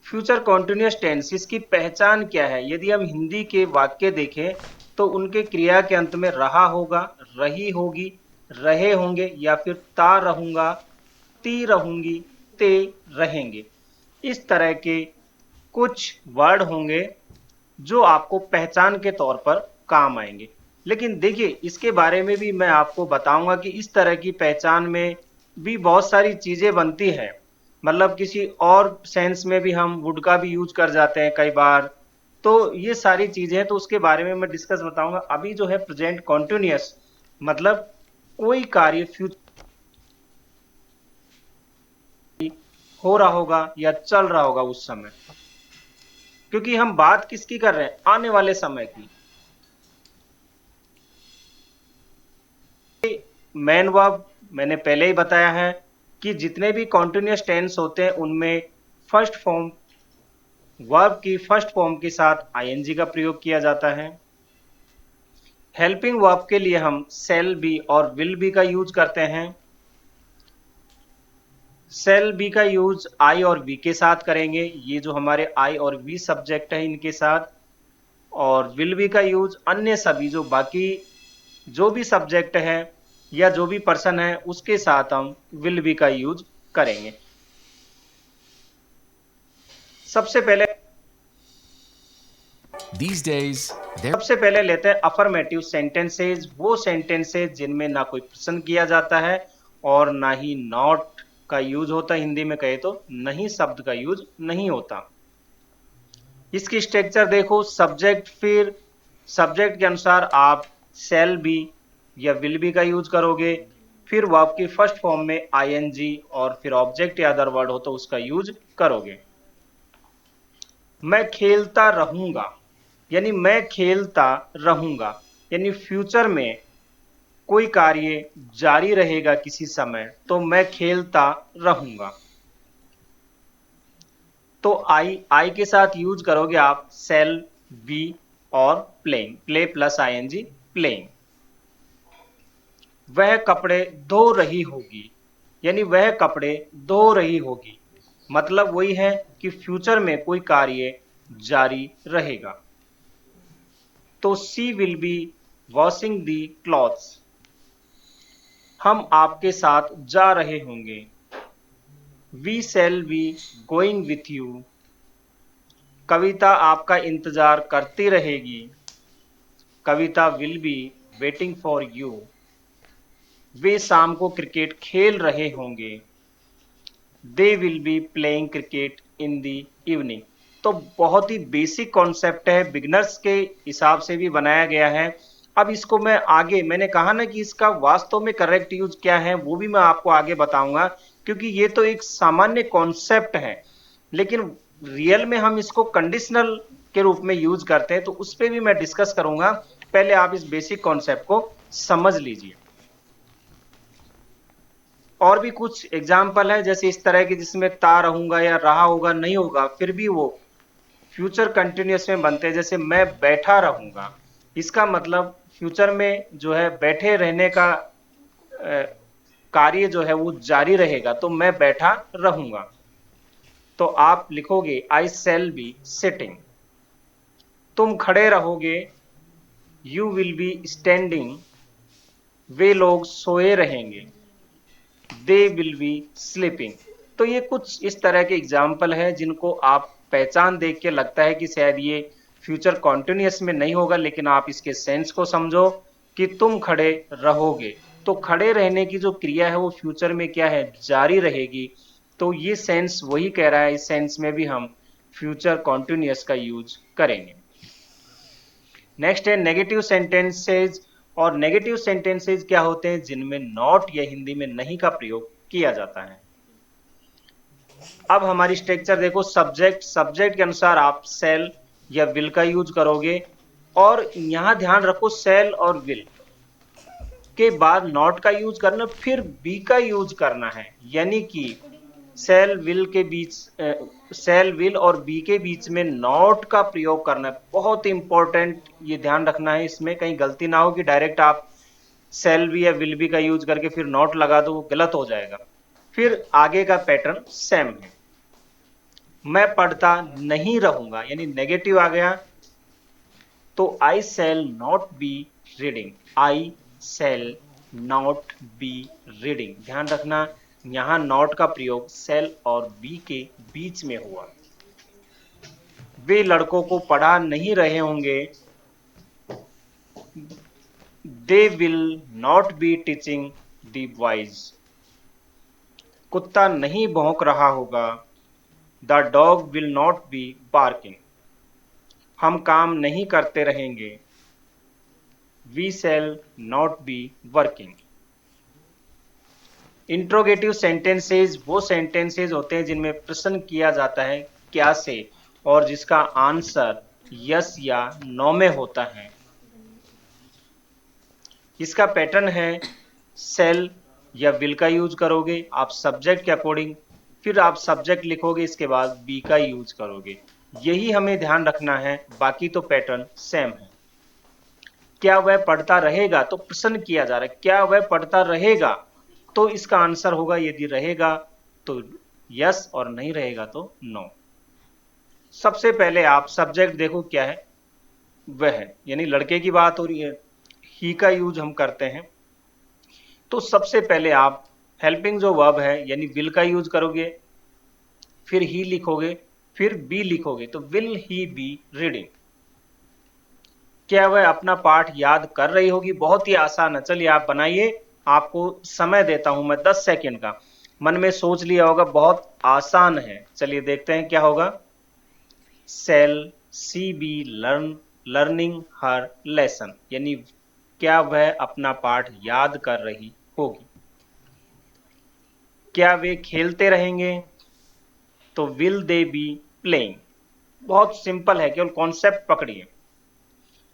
Future continuous tense इसकी पहचान क्या है? यदि हम हिंदी के वाक्य देखें तो उनके क्रिया के अंत में रहा होगा, रही होगी, रहे होंगे या फिर ता रहूंगा, ती रहूंगी, ते रहेंगे। इस तरह के कुछ वर्ड होंगे जो आपको पहचान के तौर पर काम आएंगे। लेकिन देखिए, इसके बारे में भी मैं आपको बताऊंगा कि इस तरह की पहचान में भी बहुत सारी चीजें बनती हैं। मतलब किसी और सेंस में भी हम वुड का भी यूज कर जाते हैं कई बार। तो ये सारी चीजें हैं, तो उसके बारे में मैं डिस्कस बताऊंगा। अभी जो है प्रेजेंट कॉन्टिन्यूअस, मतलब कोई कार्य फ्यूचर हो रहा होगा या चल रहा होगा उस समय, क्योंकि हम बात किसकी कर रहे हैं? आने वाले समय की। मेन वर्ब मैंने पहले ही बताया है कि जितने भी कॉन्टिन्यूअस टेंस होते हैं उनमें फर्स्ट फॉर्म वर्ब की फर्स्ट फॉर्म के साथ आईएनजी का प्रयोग किया जाता है। हेल्पिंग वर्ब के लिए हम शैल बी और विल बी का यूज करते हैं। शैल बी का यूज आई और वी के साथ करेंगे, ये जो हमारे आई और वी सब्जेक्ट है इनके साथ। और विल बी का यूज अन्य सभी जो बाकी जो भी सब्जेक्ट है या जो भी पर्सन है उसके साथ हम विल बी का यूज करेंगे। सबसे पहले These days, there सबसे पहले लेते हैं अफर्मेटिव सेंटेंसेज, वो सेंटेंसेज जिनमें ना कोई प्रश्न किया जाता है और ना ही नॉट का यूज होता है। हिंदी में कहे तो नहीं शब्द का यूज नहीं होता। इसकी स्ट्रक्चर देखो, सब्जेक्ट, फिर सब्जेक्ट के अनुसार आप शैल बी या विल बी का यूज करोगे, फिर वर्ब की फर्स्ट फॉर्म में आईएनजी और फिर ऑब्जेक्ट या अदर वर्ड हो तो उसका यूज करोगे। मैं खेलता रहूंगा, यानी मैं खेलता रहूंगा, यानी फ्यूचर में कोई कार्य जारी रहेगा किसी समय, तो मैं खेलता रहूंगा। तो आई के साथ यूज करोगे आप शैल बी और playing, play plus ING, playing. वह कपड़े धो रही होगी, यानी वह कपड़े धो रही होगी, मतलब वही है कि फ्यूचर में कोई कार्य जारी रहेगा। तो she will be washing the clothes, हम आपके साथ जा रहे होंगे। We shall be going with you, Kavita आपका इंतजार करती रहेगी। Kavita will be waiting for you, वे शाम को क्रिकेट खेल रहे होंगे। They will be playing cricket in the evening. तो बहुत ही बेसिक कॉन्सेप्ट है, बिगनर्स के हिसाब से भी बनाया गया है। अब इसको मैं आगे, मैंने कहा ना कि इसका वास्तव में करेक्ट यूज क्या है वो भी मैं आपको आगे बताऊंगा, क्योंकि ये तो एक सामान्य कॉन्सेप्ट है, लेकिन रियल में हम इसको कंडीशनल के रूप में यूज करते हैं, तो उस पर भी मैं डिस्कस करूंगा। पहले आप इस बेसिक कॉन्सेप्ट को समझ लीजिए। और भी कुछ एग्जाम्पल है जैसे इस तरह की जिसमें ता रहूंगा या रहा होगा नहीं होगा, फिर भी वो फ्यूचर कंटिन्यूअस में बनते हैं। जैसे मैं बैठा रहूंगा, इसका मतलब फ्यूचर में जो है बैठे रहने का कार्य जो है वो जारी रहेगा, तो मैं बैठा रहूंगा। तो आप लिखोगे आई शैल बी सिटिंग। तुम खड़े रहोगे, यू विल बी स्टैंडिंग। वे लोग सोए रहेंगे, दे विल बी स्लीपिंग। तो ये कुछ इस तरह के एग्जाम्पल हैं जिनको आप पहचान देख के लगता है कि शायद ये फ्यूचर कॉन्टिन्यूअस में नहीं होगा, लेकिन आप इसके सेंस को समझो कि तुम खड़े रहोगे, तो खड़े रहने की जो क्रिया है वो फ्यूचर में क्या है? जारी रहेगी। तो ये सेंस वही कह रहा है, इस सेंस में भी हम फ्यूचर कॉन्टिन्यूअस का यूज करेंगे। नेक्स्ट है नेगेटिव सेंटेंसेज। और नेगेटिव सेंटेंसेज क्या होते हैं? जिनमें नॉट या हिंदी में नहीं का प्रयोग किया जाता है। अब हमारी स्ट्रक्चर देखो, सब्जेक्ट, सब्जेक्ट के अनुसार आप शैल या विल का यूज करोगे, और यहां ध्यान रखो शैल और विल के बाद नॉट का यूज करना, फिर बी का यूज करना है, यानी कि सेल विल के बीच, सेल विल और बी के बीच में नॉट का प्रयोग करना है। बहुत इंपॉर्टेंट, ये ध्यान रखना है, इसमें कहीं गलती ना हो कि डायरेक्ट आप सेल बी या विल बी का यूज करके फिर नॉट लगा दो, वो गलत हो जाएगा। फिर आगे का पैटर्न सेम है। मैं पढ़ता नहीं रहूंगा, यानी नेगेटिव आ गया, तो I shall not be reading, I shall not be reading. ध्यान रखना यहां नॉट का प्रयोग सेल और बी के बीच में हुआ। वे लड़कों को पढ़ा नहीं रहे होंगे, they will not be teaching the boys. कुत्ता नहीं भौंक रहा होगा, the dog will not be barking. हम काम नहीं करते रहेंगे, we shall not be working. Interrogative sentences वो सेंटेंसेज होते हैं जिनमें प्रश्न किया जाता है क्या से, और जिसका आंसर यस या नो में होता है। इसका पैटर्न है सेल या विल का यूज करोगे आप सब्जेक्ट के अकॉर्डिंग, फिर आप सब्जेक्ट लिखोगे, इसके बाद बी का यूज करोगे। यही हमें ध्यान रखना है, बाकी तो पैटर्न सेम है। क्या वह पढ़ता रहेगा, तो प्रश्न किया जा रहा है क्या वह पढ़ता रहेगा, तो इसका आंसर होगा यदि रहेगा तो यस और नहीं रहेगा तो नो। सबसे पहले आप सब्जेक्ट देखो क्या है, वह यानी लड़के की बात हो रही है, ही का यूज हम करते हैं। तो सबसे पहले आप हेल्पिंग जो वर्ब है यानी विल का यूज करोगे, फिर ही लिखोगे, फिर बी लिखोगे, तो विल ही बी रीडिंग। क्या वह अपना पाठ याद कर रही होगी, बहुत ही आसान है। चलिए आप बनाइए, आपको समय देता हूं मैं 10 सेकेंड का। मन में सोच लिया होगा, बहुत आसान है। चलिए देखते हैं क्या होगा। Shall she be learning her lesson, यानी क्या वह अपना पाठ याद कर रही होगी। क्या वे खेलते रहेंगे, तो विल दे बी प्लेइंग। बहुत सिंपल है, केवल कॉन्सेप्ट पकड़िए।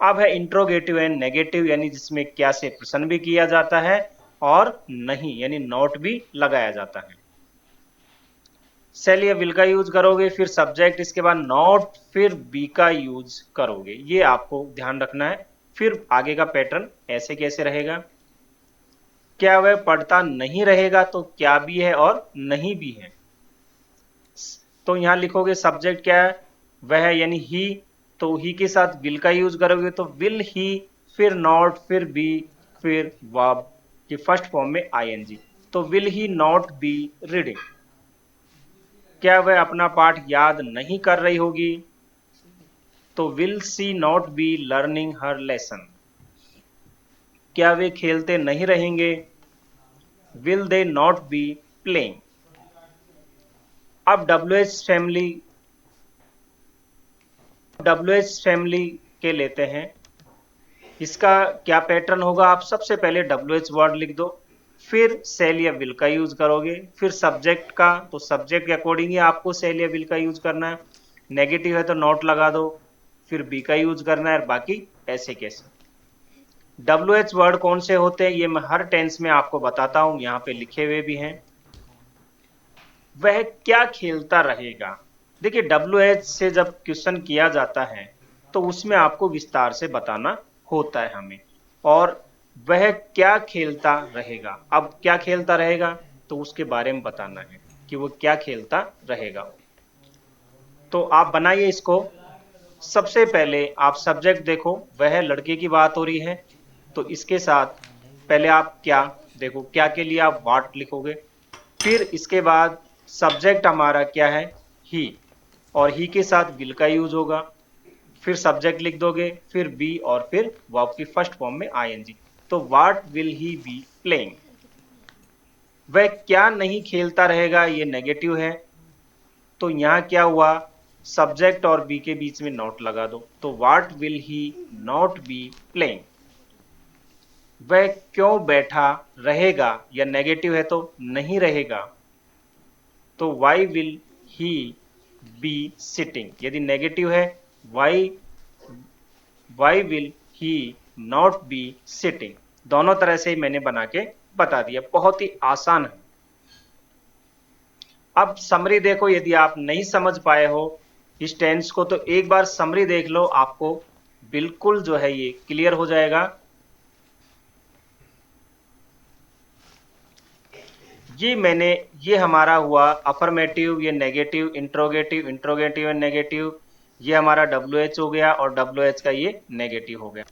अब है इंट्रोगेटिव एंड नेगेटिव, यानी जिसमें क्या से प्रश्न भी किया जाता है और नहीं यानी नॉट भी लगाया जाता है। सेल या विल का यूज करोगे, फिर सब्जेक्ट, इसके बाद नॉट, फिर बी का यूज करोगे। ये आपको ध्यान रखना है। फिर आगे का पैटर्न ऐसे कैसे रहेगा। क्या वह पढ़ता नहीं रहेगा, तो क्या भी है और नहीं भी है। तो यहां लिखोगे सब्जेक्ट क्या है, वह यानी ही, तो ही के साथ विल का यूज करोगे तो विल ही, फिर नॉट, फिर बी, फिर वर्ब की फर्स्ट फॉर्म में आईएनजी, तो will he not be reading. क्या वह अपना पाठ याद नहीं कर रही होगी, तो will see not be learning her lesson. क्या वे खेलते नहीं रहेंगे, will they not be playing. अब WH फैमिली के लेते हैं। इसका क्या पैटर्न होगा, आप सबसे पहले WH वर्ड लिख दो, फिर सेल या विल का यूज करोगे, फिर सब्जेक्ट का, तो सब्जेक्ट के अकॉर्डिंग ही आपको सेल या विल का यूज करना है। नेगेटिव है तो नॉट लगा दो, फिर बी का यूज करना है, और बाकी ऐसे कैसे। WH वर्ड कौन से होते हैं ये मैं हर टेंस में आपको बताता हूं, यहां पे लिखे हुए भी हैं। वह क्या खेलता रहेगा। देखिए WH से जब क्वेश्चन किया जाता है तो उसमें आपको विस्तार से बताना होता है हमें, और वह क्या खेलता रहेगा। अब क्या खेलता रहेगा तो उसके बारे में बताना है कि वो क्या खेलता रहेगा। तो आप बनाइए इसको। सबसे पहले आप सब्जेक्ट देखो, वह लड़के की बात हो रही है, तो इसके साथ पहले आप क्या देखो, क्या के लिए आप व्हाट लिखोगे, फिर इसके बाद सब्जेक्ट हमारा क्या है ही, और ही के साथ विल का यूज होगा, फिर सब्जेक्ट लिख दोगे, फिर बी, और फिर वर्ब की फर्स्ट फॉर्म में आईएनजी, तो what will he be playing. वह क्या नहीं खेलता रहेगा, ये नेगेटिव है, तो यहां क्या हुआ, सब्जेक्ट और बी के बीच में नॉट लगा दो, तो what will he not be playing. वह क्यों बैठा रहेगा, या नेगेटिव है तो नहीं रहेगा, तो why will he be sitting. यदि नेगेटिव है, why will he not be sitting. दोनों तरह से मैंने बना के बता दिया, बहुत ही आसान है। अब समरी देखो, यदि आप नहीं समझ पाए हो इस टेंस को, तो एक बार समरी देख लो, आपको बिल्कुल जो है ये क्लियर हो जाएगा। ये हमारा हुआ अफर्मेटिव, ये negative, interrogative, interrogative and negative, ये हमारा WH हो गया और WH का ये नेगेटिव हो गया।